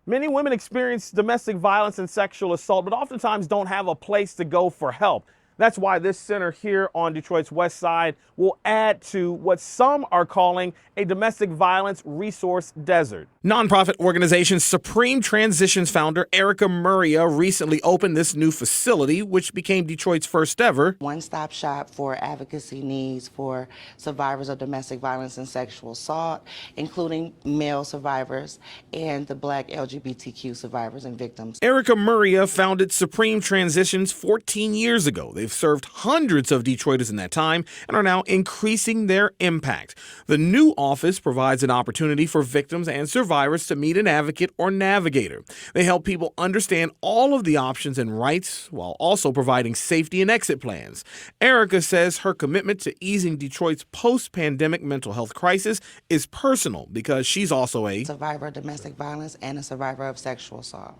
Many women experience domestic violence and sexual assault, but oftentimes don't have a place to go for help. That's why this center here on Detroit's West Side will add to what some are calling a domestic violence resource desert. Nonprofit organization Supreme Transitions founder Erica Murria recently opened this new facility, which became Detroit's first ever one-stop shop for advocacy needs for survivors of domestic violence and sexual assault, including male survivors and the Black LGBTQ survivors and victims. Erica Murria founded Supreme Transitions 14 years ago. They've served hundreds of Detroiters in that time and are now increasing their impact. The new office provides an opportunity for victims and survivors to meet an advocate or navigator. They help people understand all of the options and rights while also providing safety and exit plans. Erica says her commitment to easing Detroit's post-pandemic mental health crisis is personal because she's also a survivor of domestic violence and a survivor of sexual assault.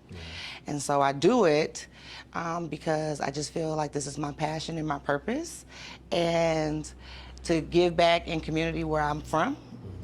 And so I do it because I just feel like this is my passion and my purpose. And to give back in community where I'm from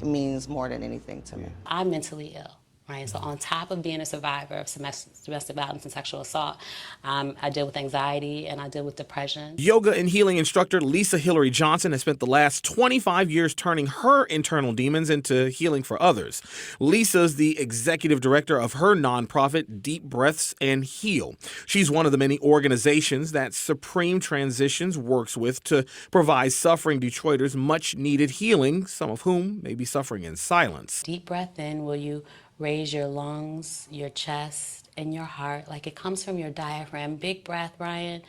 means more than anything to me. I'm mentally ill. Right, so on top of being a survivor of domestic violence and sexual assault, I deal with anxiety and I deal with depression. Yoga and healing instructor Lisa Hillary Johnson has spent the last 25 years turning her internal demons into healing for others. Lisa's the executive director of her nonprofit, Deep Breaths and Heal. She's one of the many organizations that Supreme Transitions works with to provide suffering Detroiters much needed healing, some of whom may be suffering in silence. Deep breath in, will you raise your lungs, your chest, and your heart like it comes from your diaphragm. Big breath, Ryan.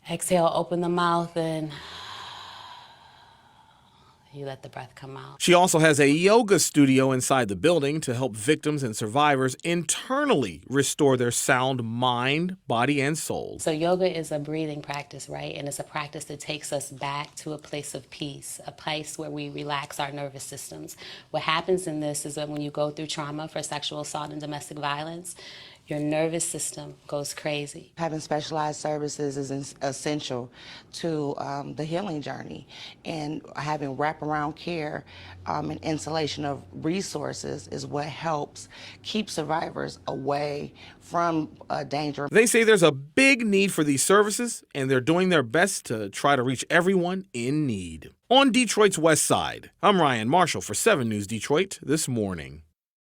Exhale, open the mouth, and you let the breath come out. She also has a yoga studio inside the building to help victims and survivors internally restore their sound mind, body, and soul. So yoga is a breathing practice, right? And it's a practice that takes us back to a place of peace, a place where we relax our nervous systems. What happens in this is that when you go through trauma for sexual assault and domestic violence, your nervous system goes crazy. Having specialized services is essential to the healing journey, and having wraparound care and installation of resources is what helps keep survivors away from danger. They say there's a big need for these services, and they're doing their best to try to reach everyone in need. On Detroit's West Side, I'm Ryan Marshall for 7 News Detroit This Morning.